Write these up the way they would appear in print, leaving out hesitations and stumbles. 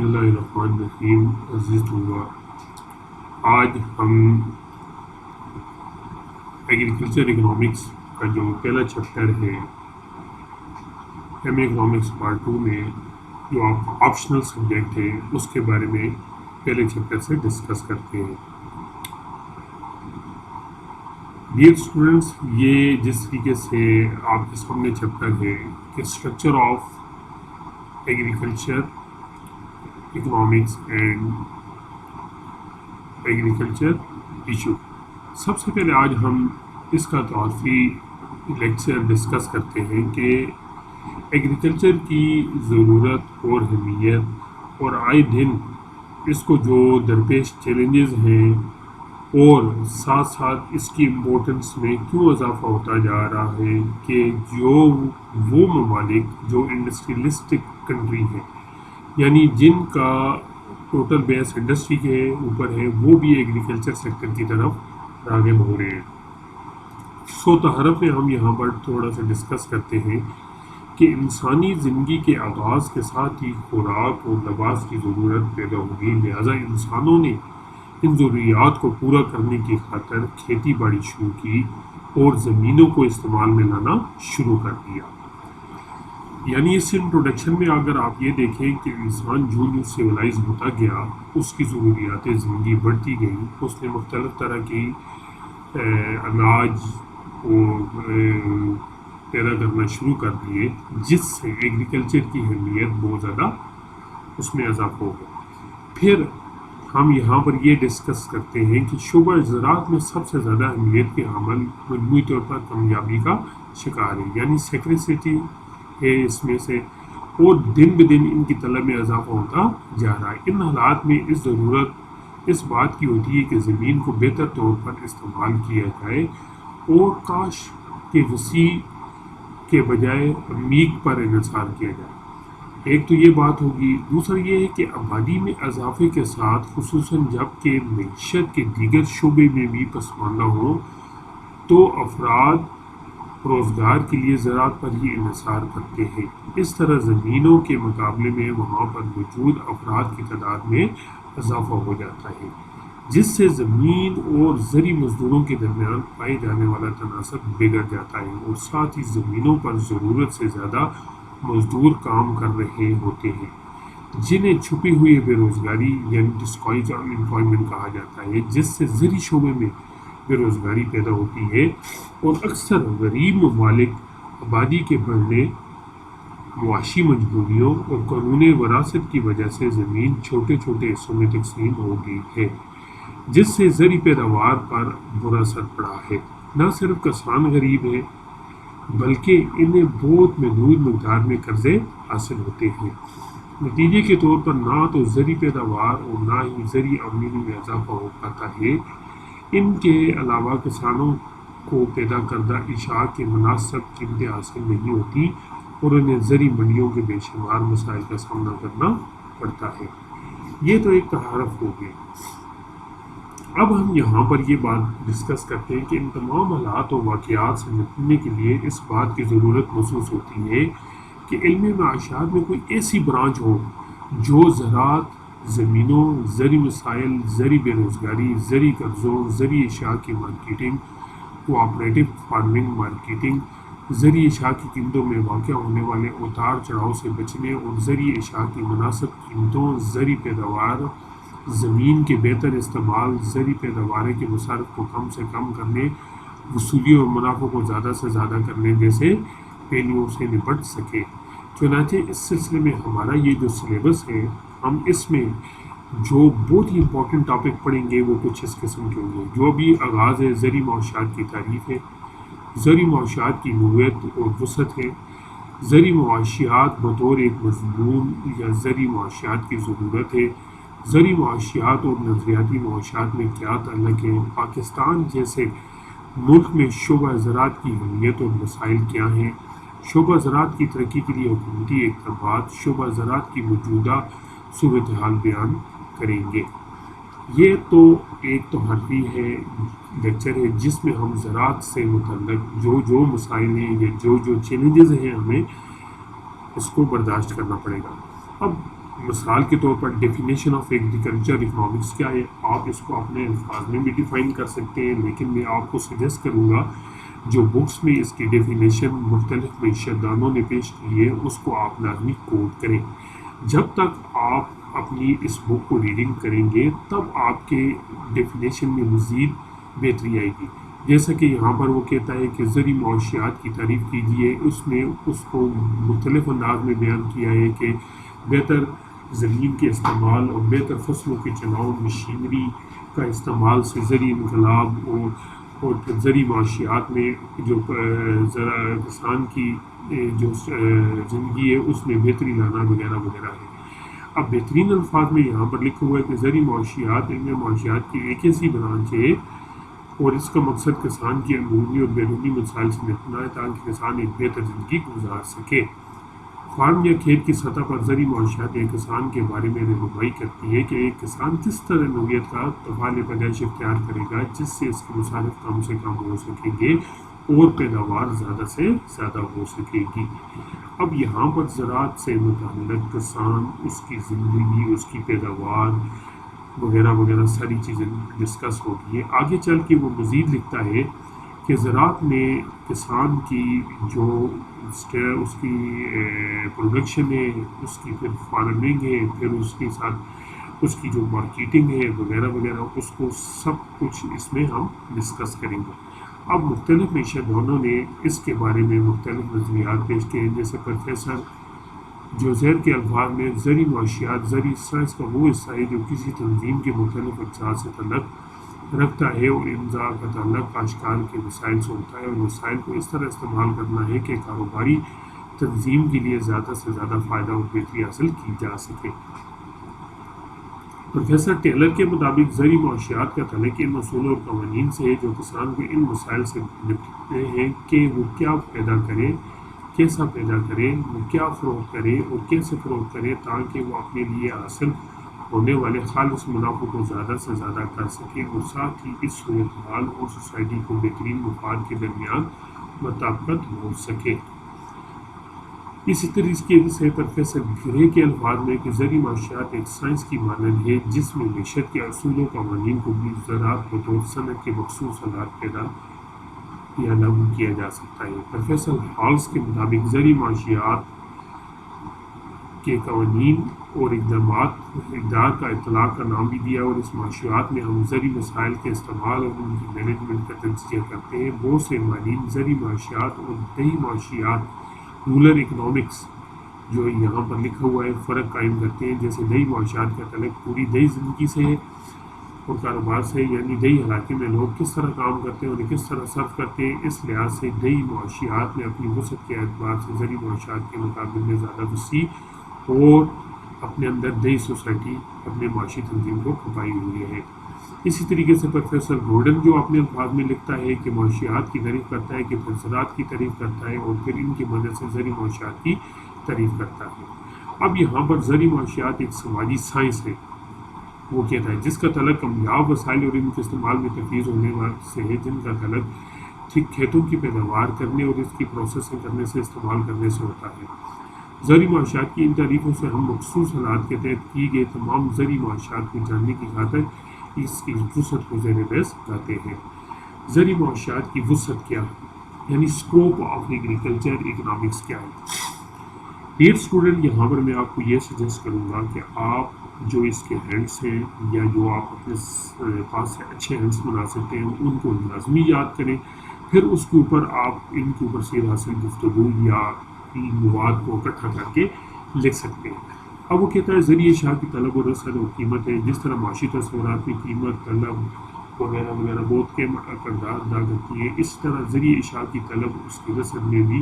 اللہ الرحمن الرحیم. عزیز طلباء، آج ہم ایگریکلچر اکنامکس کا جو پہلا چیپٹر ہے ایم اے اکنامکس پارٹ 2 میں جو آپشنل سبجیکٹ ہے اس کے بارے میں پہلے چیپٹر سے ڈسکس کرتے ہیں. ڈیئر اسٹوڈنٹس، یہ جس طریقے سے آپ کے سامنے چیپٹر ہے کہ structure of agriculture economics and agriculture issue. سب سے پہلے آج ہم اس کا تعارفی لیکچر ڈسکس کرتے ہیں کہ ایگریکلچر کی ضرورت اور اہمیت اور آئے دن اس کو جو درپیش چیلنجز ہیں اور ساتھ ساتھ اس کی امپورٹنس میں کیوں اضافہ ہوتا جا رہا ہے کہ جو وہ ممالک جو انڈسٹریلسٹک کنٹری ہیں، یعنی جن کا ٹوٹل بیس انڈسٹری کے اوپر ہے، وہ بھی ایگریکلچر سیکٹر کی طرف راغب ہو رہے ہیں. تعارف میں ہم یہاں پر تھوڑا سا ڈسکس کرتے ہیں کہ انسانی زندگی کے آغاز کے ساتھ ہی خوراک اور لباس کی ضرورت پیدا ہوگی. لہٰذا انسانوں نے ان ضروریات کو پورا کرنے کی خاطر کھیتی باڑی شروع کی اور زمینوں کو استعمال میں لانا شروع کر دیا. یعنی اس انٹروڈکشن میں اگر آپ یہ دیکھیں کہ انسان جو سیولائز ہوتا گیا، اس کی ضروریات زندگی بڑھتی گئی، اس نے مختلف طرح کی اناج پیدا کرنا شروع کر دیے، جس سے ایگریکلچر کی اہمیت بہت زیادہ اس میں اضافہ ہو گیا. پھر ہم یہاں پر یہ ڈسکس کرتے ہیں کہ شعبہ زراعت میں سب سے زیادہ اہمیت کے عمل مجموعی طور پر کامیابی کا شکار ہے، یعنی سیکریسٹی ہے اس میں سے، اور دن بدن ان کی طلب میں اضافہ ہوتا جا رہا ہے. ان حالات میں ضرورت اس بات کی ہوتی ہے کہ زمین کو بہتر طور پر استعمال کیا جائے اور کاش کے وسیع کے بجائے عمیق پر انحصار کیا جائے. ایک تو یہ بات ہوگی. دوسرا یہ ہے کہ آبادی میں اضافے کے ساتھ خصوصاً جب کہ معیشت کے دیگر شعبے میں بھی پسماندہ ہوں تو افراد روزگار کے لیے زراعت پر ہی انحصار کرتے ہیں. اس طرح زمینوں کے مقابلے میں وہاں پر موجود افراد کی تعداد میں اضافہ ہو جاتا ہے، جس سے زمین اور زرعی مزدوروں کے درمیان پائے جانے والا تناسب بگڑ جاتا ہے، اور ساتھ ہی زمینوں پر ضرورت سے زیادہ مزدور کام کر رہے ہوتے ہیں، جنہیں چھپی ہوئی بے روزگاری یعنی ڈسکوائز انپلائمنٹ کہا جاتا ہے، جس سے زرعی شعبے میں بے روزگاری پیدا ہوتی ہے. اور اکثر غریب ممالک آبادی کے بڑھنے، معاشی مجبوریوں اور قانون وراثت کی وجہ سے زمین چھوٹے چھوٹے حصوں میں تقسیم ہو گئی ہے، جس سے زرعی پیداوار پر برا اثر پڑا ہے. نہ صرف کسان غریب ہیں بلکہ انہیں بہت محدود مقدار میں قرضے حاصل ہوتے ہیں. نتیجے کے طور پر نہ تو زرعی پیداوار اور نہ ہی زرعی آمدنی میں اضافہ ہو پاتا ہے. ان کے علاوہ کسانوں کو پیدا کردہ اشیاء کی مناسب قیمتیں حاصل نہیں ہوتی اور انہیں زرعی منڈیوں کے بے شمار مسائل کا سامنا کرنا پڑتا ہے. یہ تو ایک تعارف ہو گیا. اب ہم یہاں پر یہ بات ڈسکس کرتے ہیں کہ ان تمام حالات و واقعات سے نمٹنے کے لیے اس بات کی ضرورت محسوس ہوتی ہے کہ علم معاشیات میں کوئی ایسی برانچ ہو جو زراعت، زمینوں، زرعی مسائل، زرعی بے روزگاری، زرعی قرضوں، زرعی اشیاء کی مارکیٹنگ، کوآپریٹو فارمنگ مارکیٹنگ، زرعی اشیاء کی قیمتوں میں واقع ہونے والے اتار چڑھاؤ سے بچنے اور زرعی اشیاء کی مناسب قیمتوں، زرعی پیداوار، زمین کے بہتر استعمال، زرعی پیداوار کے مصارف کو کم سے کم کرنے، وصولی اور منافع کو زیادہ سے زیادہ کرنے جیسے پہلوؤں سے نپٹ سکے. چنانچہ اس سلسلے میں ہمارا یہ جو سلیبس ہے، ہم اس میں جو بہت ہی امپورٹنٹ ٹاپک پڑھیں گے وہ کچھ اس قسم کے ہوں گے. جو بھی آغاز ہے زرعی معاشیات کی تعریف ہے، زرعی معاشیات کی نوعیت اور وسعت ہے، زرعی معاشیات بطور ایک مضمون یا زرعی معاشیات کی ضرورت ہے، زرعی معاشیات اور نظریاتی معاشیات میں کیا تعلق ہے، پاکستان جیسے ملک میں شعبہ زراعت کی اہمیت اور مسائل کیا ہیں، شعبہ زراعت کی ترقی کے لیے حکومتی اقدامات، شعبہ زراعت کی موجودہ صورتحال بیان کریں گے. یہ تو ایک تعارفی ہے لیکچر ہے جس میں ہم زراعت سے متعلق جو مسائل ہیں یا جو چیلنجز ہیں ہمیں اس کو برداشت کرنا پڑے گا. اب مثال کے طور پر ڈیفینیشن آف ایگریکلچر اکنامکس کیا ہے، آپ اس کو اپنے الفاظ میں بھی ڈیفائن کر سکتے ہیں، لیکن میں آپ کو سجیسٹ کروں گا جو بکس میں اس کی ڈیفینیشن مختلف معیشت دانوں نے پیش کی ہے اس کو آپ لازمی کوٹ کریں۔ جب تک آپ اپنی اس بک کو ریڈنگ کریں گے تب آپ کے ڈیفینیشن میں مزید بہتری آئے گی۔ جیسا کہ یہاں پر وہ کہتا ہے کہ زرعی معاشیات کی تعریف کیجیے، اس میں اس کو مختلف انداز میں بیان کیا ہے کہ بہتر زمین کے استعمال اور بہتر فصلوں کے چناؤ، مشینری کا استعمال سے زرعی انقلاب اور پھر زرعی معاشیات میں جو کسان کی جو زندگی ہے اس میں بہتری لانا وغیرہ وغیرہ ہے۔ اب بہترین الفاظ میں یہاں پر لکھا ہوا ہے کہ زرعی معاشیات علم معاشیات کی ایک ایسی برانچ ہے اور اس کا مقصد کسان کی اندرونی اور بیرونی مسائل سے نپٹنا ہے تاکہ کسان ایک بہتر زندگی گزار سکے۔ فارم یا کھیت کی سطح پر زرعی معاشیات ایک کسان کے بارے میں رہنمائی کرتی ہے کہ ایک کسان کس طرح نوعیت کا تفعال پیدائش اختیار کرے گا جس سے اس کی مصارف کم سے کم ہو سکیں گے اور پیداوار زیادہ سے زیادہ ہو سکے گی۔ اب یہاں پر زراعت سے متعلق کسان، اس کی زندگی، اس کی پیداوار وغیرہ وغیرہ ساری چیزیں ڈسکس ہوگی۔ آگے چل کے وہ مزید لکھتا ہے کہ زراعت میں کسان کی جو اس کی پروڈکشن ہے، اس کی پھر فارمنگ ہے، پھر اس کے ساتھ اس کی جو مارکیٹنگ ہے وغیرہ وغیرہ، اس کو سب کچھ اس میں ہم ڈسکس کریں گے۔ اب مختلف معیشت دانوں نے اس کے بارے میں مختلف نظریات پیش کیے ہیں، جیسے پروفیسر جوزیر کے الفاظ میں زرعی معاشیات زرعی سائنس کا وہ حصہ ہے جو کسی تنظیم کے مختلف اجزاء سے تعلق رکھتا ہے اور امضاء کا تعلق کاشتکار کے وسائل سے ہوتا ہے اور وسائل کو اس طرح استعمال کرنا ہے کہ کاروباری تنظیم کے لیے زیادہ سے زیادہ فائدہ اور بہتری حاصل کی جا سکے۔ پروفیسر ٹیلر کے مطابق زرعی معاشیات کا تعلق ان اصول اور قوانین سے ہے جو کسان کو ان مسائل سے نپٹتے ہیں کہ وہ کیا پیدا کرے، کیسا پیدا کرے، وہ کیا فروخت کرے اور کیسے فروخت کرے تاکہ وہ اپنے لیے حاصل ہونے والے خالص منافع کو زیادہ سے زیادہ کر سکے اور ساتھ ہی اس صورتحال اور سوسائٹی کو بہترین مفاد کے درمیان مطابقت ہو سکے۔ اسی طریقے سے پروفیسر گرے کے الفاظ میں کہ زرعی معاشیات ایک سائنس کی مانند ہے جس میں معیشت کے اصول و قوانین کو بھی زراعت بطور صنعت کے مخصوص حالات پیدا یا لاگو کیا جا سکتا ہے۔ پروفیسر ہالس کے مطابق زرعی معاشیات کے قوانین اور اقدار کا اطلاق کا نام بھی دیا اور اس معاشیات میں ہم زرعی مسائل کے استعمال اور ان کی مینجمنٹ کا تجزیہ کرتے ہیں۔ بہت سے ماہرین زرعی معاشیات اور دیہی معاشیات رورل اکنامکس جو یہاں پر لکھا ہوا ہے فرق قائم کرتے ہیں، جیسے دیہی معاشیات کا تعلق پوری دیہی زندگی سے ہے اور کاروبار سے، یعنی دیہی علاقے میں لوگ کس طرح کام کرتے ہیں اور کس طرح صرف کرتے ہیں۔ اس لحاظ سے دیہی معاشیات میں اپنی وسعت کے اعتبار سے زرعی معاشیات کے مقابلے میں زیادہ وسیع اور اپنے اندر دیہی سوسائٹی اپنے معاشی تنظیم کو کھپائی ہوئی ہے۔ اسی طریقے سے پروفیسر گورڈن جو اپنے الفاظ میں لکھتا ہے کہ معاشیات کی تعریف کرتا ہے کہ پھر زراعت کی تعریف کرتا ہے اور پھر ان کی مدد سے زرعی معاشیات کی تعریف کرتا ہے۔ اب یہاں پر زرعی معاشیات ایک سماجی سائنس ہے، وہ کہتا ہے جس کا تعلق کمیاب وسائل اور ان کے استعمال میں تفویض ہونے سے ہے، جن کا تعلق کھیتوں کی پیداوار کرنے اور اس کی پروسیسنگ کرنے سے استعمال کرنے سے ہوتا ہے۔ زرعی معاشیات کی ان تعریفوں سے ہم مخصوص حالات کے تحت کی گئے تمام زرعی معاشیات کو جاننے کی خاطر اس کی وسعت کو زیر بحث لاتے ہیں۔ زرعی معاشیات کی وسعت کیا ہے، یعنی اسکوپ آف ایگریکلچر اکنامکس کیا ہے۔ ڈیئر اسٹوڈنٹ، یہاں پر میں آپ کو یہ سجیسٹ کروں گا کہ آپ جو اس کے ہینڈس ہیں یا جو آپ اپنے پاس سے اچھے ہینڈس بنا سکتے ہیں ان کو لازمی یاد کریں، پھر اس کے اوپر آپ ان کے اوپر سے حاصل گفتگو یا مواد کو اکٹھا کر کے لکھ سکتے ہیں۔ اب وہ کہتا ہے زرعی اشیاء کی طلب اور رسد اور قیمت ہے، جس طرح معاشی تصورات میں قیمت، طلب وغیرہ وغیرہ بہت کے کردار ادا کرتی ہے، اس طرح زرعی اشیاء کی طلب اس کی رسد میں بھی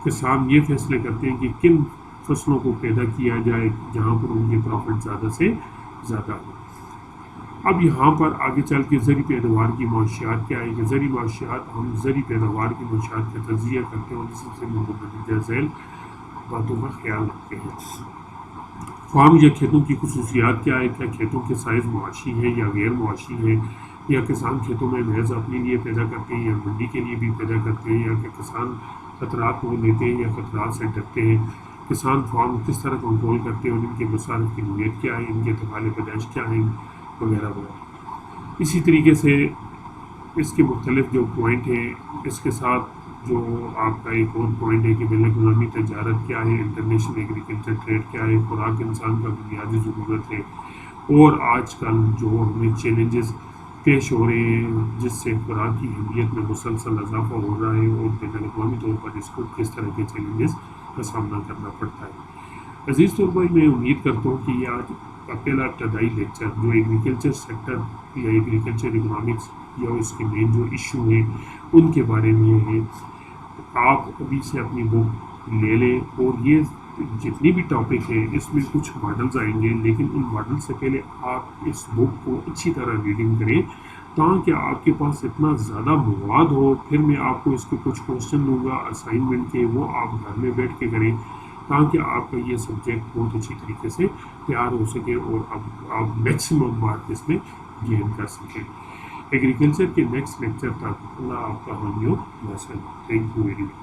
کسان یہ فیصلے کرتے ہیں کہ کن فصلوں کو پیدا کیا جائے جہاں پر ان کے پروفٹ زیادہ سے زیادہ ہو۔ اب یہاں پر آگے چل کے زرعی پیداوار کی معاشیات کیا ہے کہ زرعی معاشیات ہم زرعی پیداوار کی معاشیات کا تجزیہ کرتے ہیں اور اسی سے مندرجہ ذیل باتوں کا خیال رکھتے ہیں۔ فارم یا کھیتوں کی خصوصیات کیا ہے، کیا کھیتوں کے سائز معاشی ہیں یا غیر معاشی ہیں، یا کسان کھیتوں میں محض اپنے لیے پیدا کرتے ہیں یا منڈی کے لیے بھی پیدا کرتے ہیں، یا کہ کسان خطرات کو لیتے ہیں یا خطرات سے ڈرتے ہیں۔ کسان فارم کس طرح کنٹرول کرتے ہیں اور ان کے مصارف کی نوعیت کیا ہے، ان کے تقاضے پیدائش کیا ہیں، وغیرہ وغیرہ۔ اسی طریقے سے اس کے مختلف جو پوائنٹ ہیں، اس کے ساتھ جو آپ کا ایک اور پوائنٹ ہے کہ بین الاقوامی تجارت کیا ہے، انٹرنیشنل ایگریکلچر ٹریڈ کیا ہے، خوراک انسان کا بنیادی ضرورت ہے، اور آج کل جو ہمیں چیلنجز پیش ہو رہے ہیں جس سے خوراک کی اہمیت میں مسلسل اضافہ ہو رہا ہے، اور بین الاقوامی طور پر اس کو کس طرح کے چیلنجز کا سامنا کرنا پڑتا ہے۔ عزیز طلباء، میں امید کرتا ہوں کہ یہ آج پہلا ابتدائی لیکچر جو ایگریکلچر سیکٹر یا ایگریکلچر اکنامکس یا اس کے مین جو ایشو ہیں ان کے بارے میں ہے۔ آپ ابھی سے اپنی بک لے لیں، اور یہ جتنی بھی ٹاپک ہے اس میں کچھ ماڈلز آئیں گے، لیکن ان ماڈل سے پہلے آپ اس بک کو اچھی طرح ریڈنگ کریں تاکہ آپ کے پاس اتنا زیادہ مواد ہو۔ پھر میں آپ کو اس کے کچھ کوشچن دوں گا اسائنمنٹ کے، وہ آپ گھر میں بیٹھ کے کریں تاکہ آپ کا یہ سبجیکٹ بہت اچھی طریقے سے تیار ہو سکے اور آپ میکسیمم مارک اس میں گین کر سکیں۔ ایگریکلچر کے نیکسٹ لیکچر تک اللہ آپ کا حامی و ناصر۔ Thank you very much.